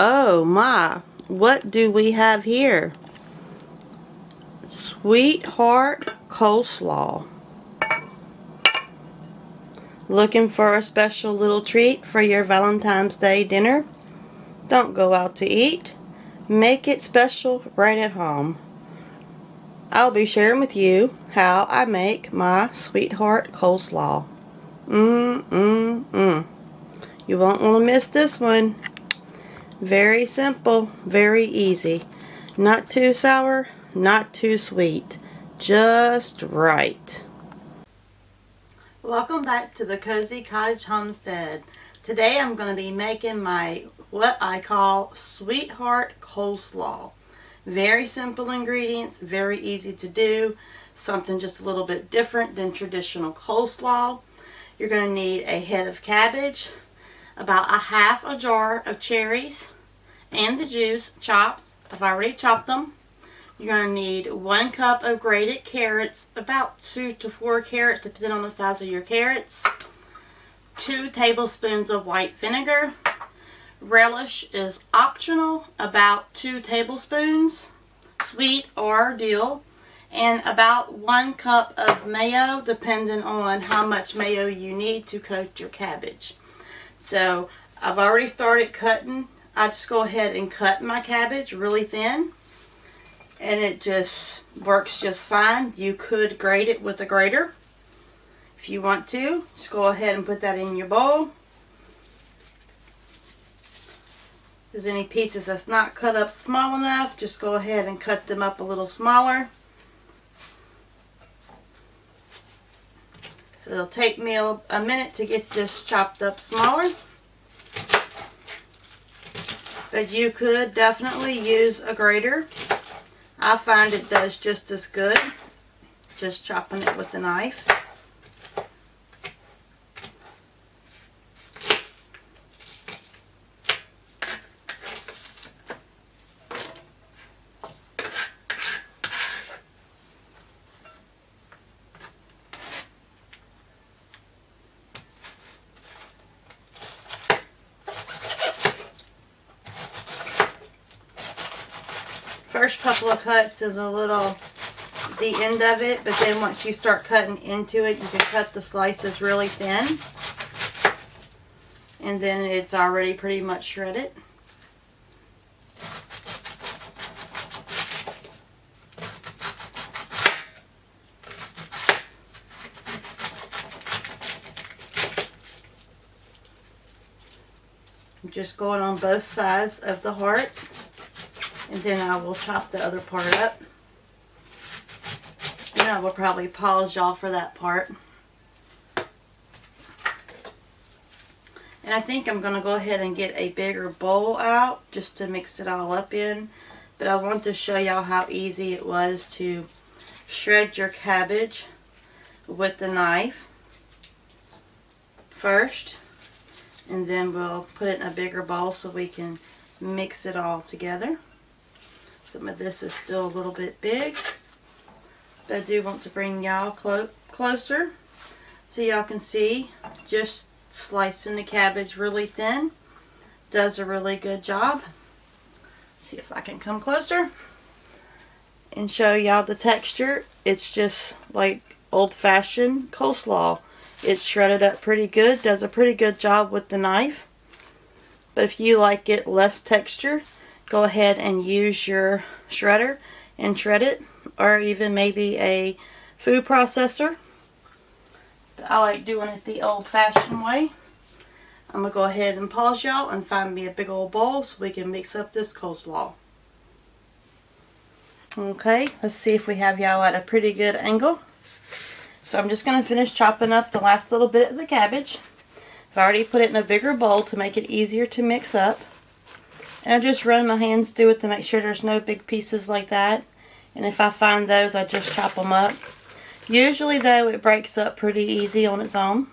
Oh my, what do we have here? Sweetheart Coleslaw. Looking for a special little treat for your Valentine's Day dinner? Don't go out to eat. Make it special right at home. I'll be sharing with you how I make my Sweetheart Coleslaw. You won't want to miss this one. Very simple, very easy. Not too sour, not too sweet. Just right. Welcome back to the Cozy Cottage Homestead. Today I'm going to be making my what I call Sweetheart Coleslaw. Very simple ingredients, very easy to do. Something just a little bit different than traditional coleslaw. You're going to need a head of cabbage, about a half a jar of cherries, and the juice chopped. I've already chopped them. You're going to need 1 cup of grated carrots, about 2 to 4 carrots depending on the size of your carrots. 2 tablespoons of white vinegar. Relish is optional, about 2 tablespoons, sweet or dill. And about 1 cup of mayo, depending on how much mayo you need to coat your cabbage. So I've already started cutting. I just go ahead and cut my cabbage really thin, and it just works just fine. You could grate it with a grater if you want to. Just go ahead and put that in your bowl. If there's any pieces that's not cut up small enough, just go ahead and cut them up a little smaller. So it'll take me a minute to get this chopped up smaller. But you could definitely use a grater. I find it does just as good, just chopping it with the knife. First couple of cuts is a little the end of it, but then once you start cutting into it, you can cut the slices really thin, and then it's already pretty much shredded. I'm just going on both sides of the heart. And then I will chop the other part up. And I will probably pause y'all for that part. And I think I'm going to go ahead and get a bigger bowl out just to mix it all up in. But I want to show y'all how easy it was to shred your cabbage with the knife first. And then we'll put it in a bigger bowl so we can mix it all together. Some of this is still a little bit big, but I do want to bring y'all closer so y'all can see. Just slicing the cabbage really thin does a really good job. See if I can come closer and show y'all the texture. It's just like old-fashioned coleslaw. It's shredded up pretty good, does a pretty good job with the knife. But if you like it less texture, go ahead and use your shredder and shred it, or even maybe a food processor. But I like doing it the old-fashioned way. I'm going to go ahead and pause y'all and find me a big old bowl so we can mix up this coleslaw. Okay, let's see if we have y'all at a pretty good angle. So I'm just going to finish chopping up the last little bit of the cabbage. I've already put it in a bigger bowl to make it easier to mix up. And I just run my hands through it to make sure there's no big pieces like that. And if I find those, I just chop them up. Usually though, it breaks up pretty easy on its own.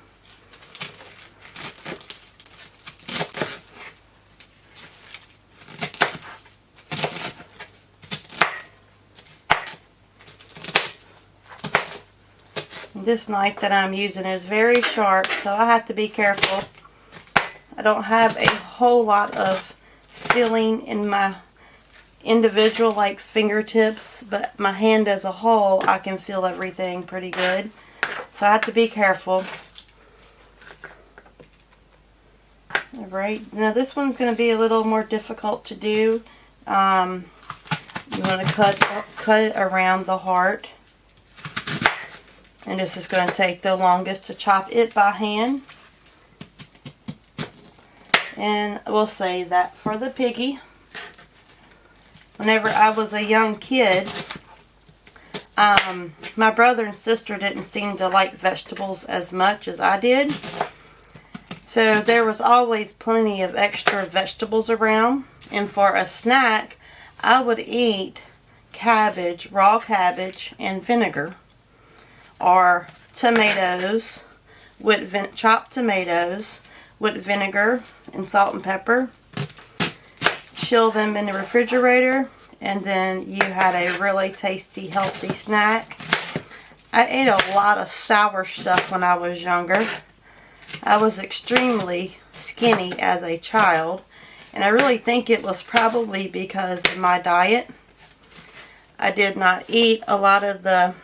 This knife that I'm using is very sharp, so I have to be careful. I don't have a whole lot of feeling in my individual like fingertips, but my hand as a whole, I can feel everything pretty good. So I have to be careful. Alright, now this one's going to be a little more difficult to do. You want to cut it around the heart. And this is going to take the longest to chop it by hand. And we'll save that for the piggy. Whenever I was a young kid, my brother and sister didn't seem to like vegetables as much as I did. So there was always plenty of extra vegetables around. And for a snack, I would eat cabbage, raw cabbage, and vinegar. Or tomatoes, with chopped tomatoes with vinegar and salt and pepper. Chill them in the refrigerator, and then you had a really tasty, healthy snack. I ate a lot of sour stuff when I was younger. I was extremely skinny as a child, and I really think it was probably because of my diet. I did not eat a lot of the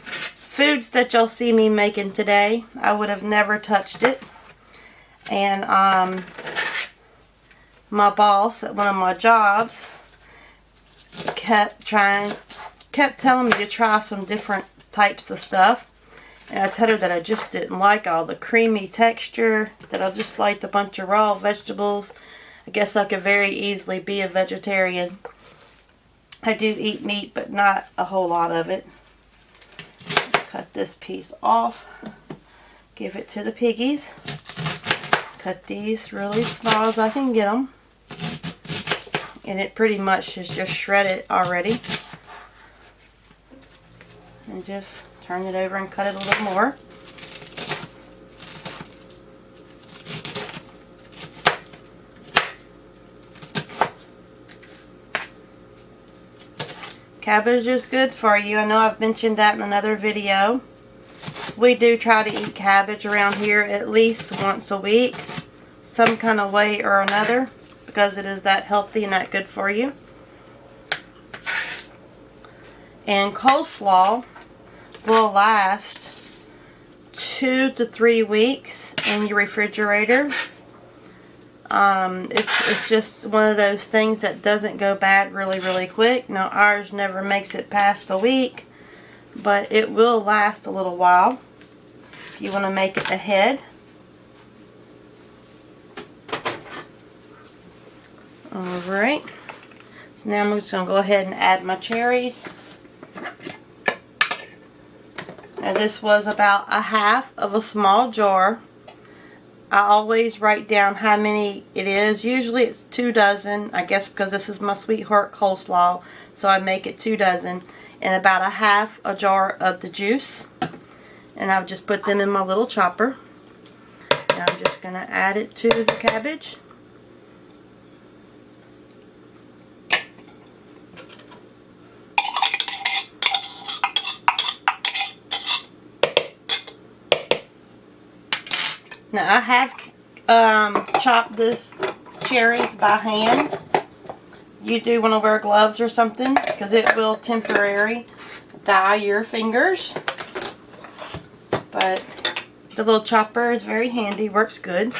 foods that you'll see me making today. I would have never touched it. And my boss at one of my jobs kept telling me to try some different types of stuff. And I told her that I just didn't like all the creamy texture, that I just liked a bunch of raw vegetables. I guess I could very easily be a vegetarian. I do eat meat, but not a whole lot of it. Cut this piece off. Give it to the piggies. Cut these really small as I can get them. And it pretty much is just shredded already. And just turn it over and cut it a little more. Cabbage is good for you. I know I've mentioned that in another video. We do try to eat cabbage around here at least once a week, some kind of way or another, because it is that healthy and that good for you. And coleslaw will last 2 to 3 weeks in your refrigerator. It's just one of those things that doesn't go bad really quick. Now ours never makes it past a week, but it will last a little while if you want to make it ahead. Alright, so now I'm just going to go ahead and add my cherries. Now this was about a half of a small jar. I always write down how many it is. Usually it's 2 dozen. I guess because this is my Sweetheart Coleslaw, so I make it 2 dozen. And about a half a jar of the juice. And I've just put them in my little chopper. And I'm just going to add it to the cabbage. Now I have chopped this cherries by hand. You do want to wear gloves or something, because it will temporarily dye your fingers. But the little chopper is very handy, works good.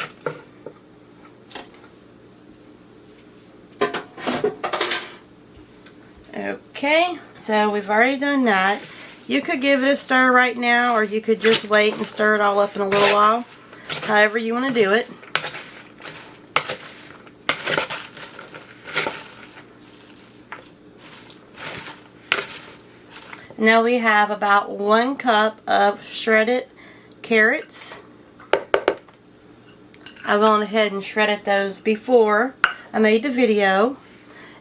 Okay, so we've already done that. You could give it a stir right now, or you could just wait and stir it all up in a little while. However you want to do it. Now we have about 1 cup of shredded carrots. I went ahead and shredded those before I made the video.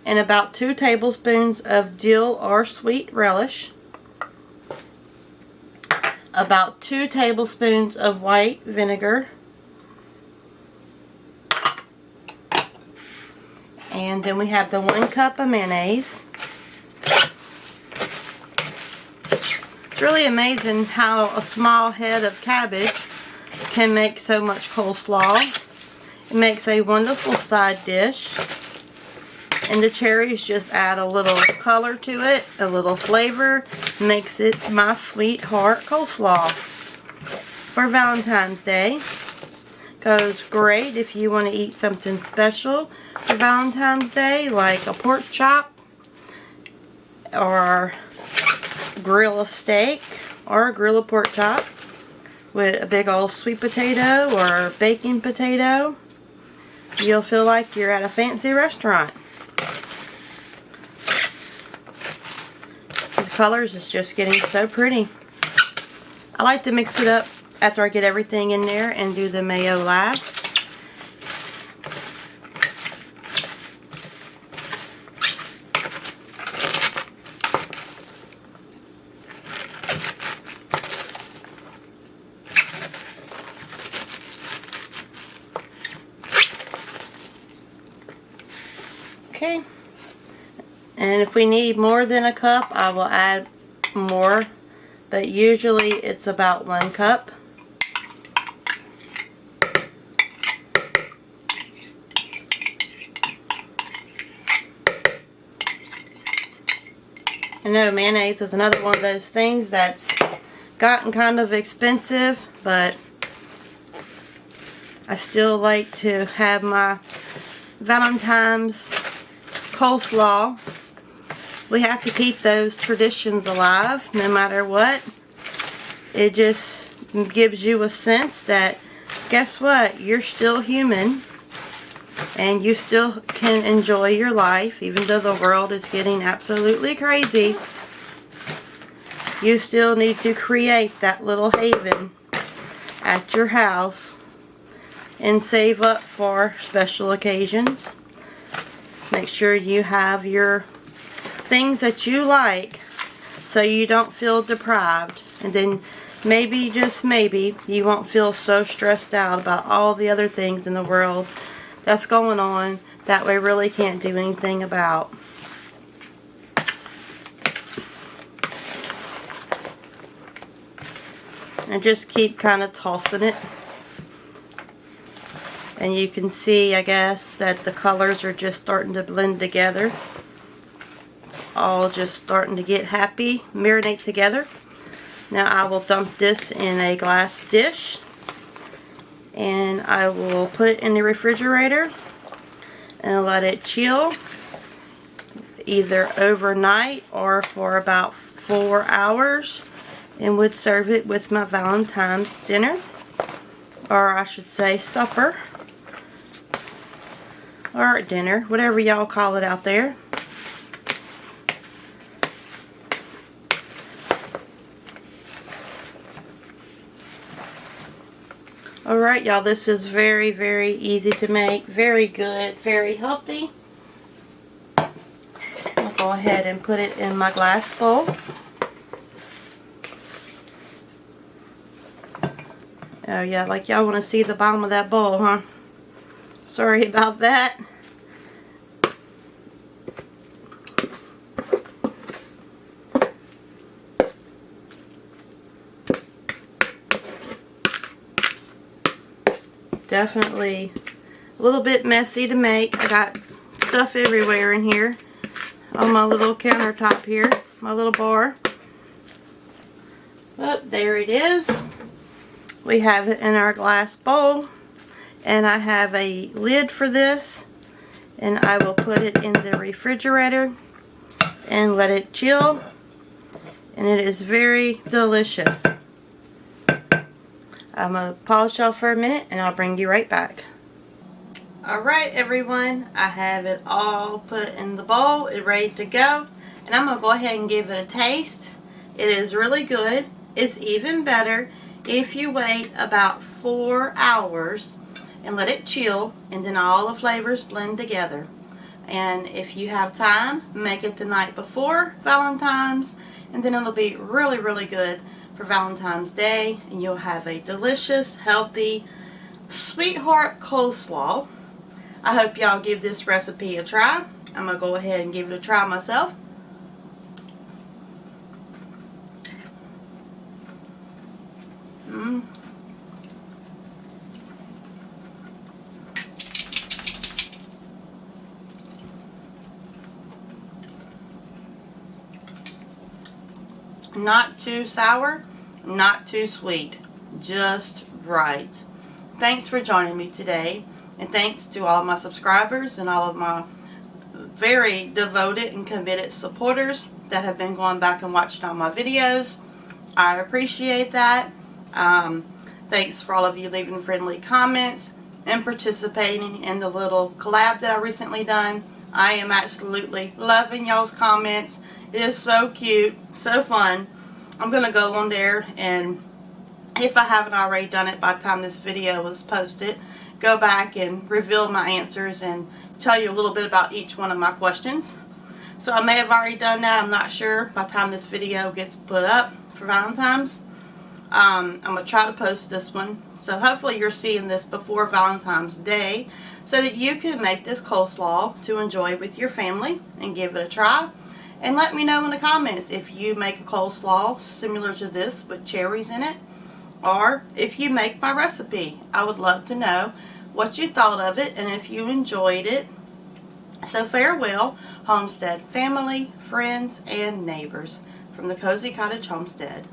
And about 2 tablespoons of dill or sweet relish. About 2 tablespoons of white vinegar. And then we have the 1 cup of mayonnaise. It's really amazing how a small head of cabbage can make so much coleslaw. It makes a wonderful side dish. And the cherries just add a little color to it, a little flavor, makes it my Sweetheart Coleslaw for Valentine's Day. Goes great if you want to eat something special for Valentine's Day, like a pork chop, or grill a steak, or grill a pork chop with a big old sweet potato or baking potato. You'll feel like you're at a fancy restaurant. The colors is just getting so pretty. I like to mix it up after I get everything in there and do the mayo last. Okay, and if we need more than a cup, I will add more, but usually it's about 1 cup. I know mayonnaise is another one of those things that's gotten kind of expensive, but I still like to have my Valentine's coleslaw. We have to keep those traditions alive no matter what. It just gives you a sense that, guess what, you're still human and you still can enjoy your life even though the world is getting absolutely crazy. You still need to create that little haven at your house and save up for special occasions. Make sure you have your things that you like so you don't feel deprived, and then maybe, just maybe, you won't feel so stressed out about all the other things in the world that's going on that we really can't do anything about. And just keep kind of tossing it. And you can see, I guess, that the colors are just starting to blend together. It's all just starting to get happy, marinate together. Now I will dump this in a glass dish. And I will put it in the refrigerator and let it chill either overnight or for about 4 hours. And would serve it with my Valentine's dinner. Or I should say supper. Or dinner, whatever y'all call it out there. Alright y'all, this is very, very easy to make. Very good, very healthy. I'll go ahead and put it in my glass bowl. Oh yeah, like y'all want to see the bottom of that bowl, huh? Sorry about that. Definitely a little bit messy to make. I got stuff everywhere in here on my little countertop here, my little bar. But there it is. We have it in our glass bowl, and I have a lid for this, and I will put it in the refrigerator and let it chill, and it is very delicious. I'm going to pause y'all for a minute and I'll bring you right back. Alright everyone, I have it all put in the bowl, it's ready to go, and I'm going to go ahead and give it a taste. It is really good. It's even better if you wait about 4 hours and let it chill, and then all the flavors blend together. And if you have time, make it the night before Valentine's, and then it'll be really, really good for Valentine's Day, and you'll have a delicious, healthy Sweetheart Coleslaw. I hope y'all give this recipe a try. I'm going to go ahead and give it a try myself. Not too sour, not too sweet, just right. Thanks for joining me today, and thanks to all of my subscribers and all of my very devoted and committed supporters that have been going back and watching all my videos. I appreciate that. Thanks for all of you leaving friendly comments and participating in the little collab that I recently done. I am absolutely loving y'all's comments. It is so cute, so fun. I'm going to go on there, and if I haven't already done it by the time this video was posted, go back and reveal my answers and tell you a little bit about each one of my questions. So I may have already done that, I'm not sure, by the time this video gets put up for Valentine's. I'm going to try to post this one, so hopefully you're seeing this before Valentine's Day so that you can make this coleslaw to enjoy with your family and give it a try. And let me know in the comments if you make a coleslaw similar to this with cherries in it, or if you make my recipe. I would love to know what you thought of it and if you enjoyed it. So farewell, homestead family, friends, and neighbors from the Cozy Cottage Homestead.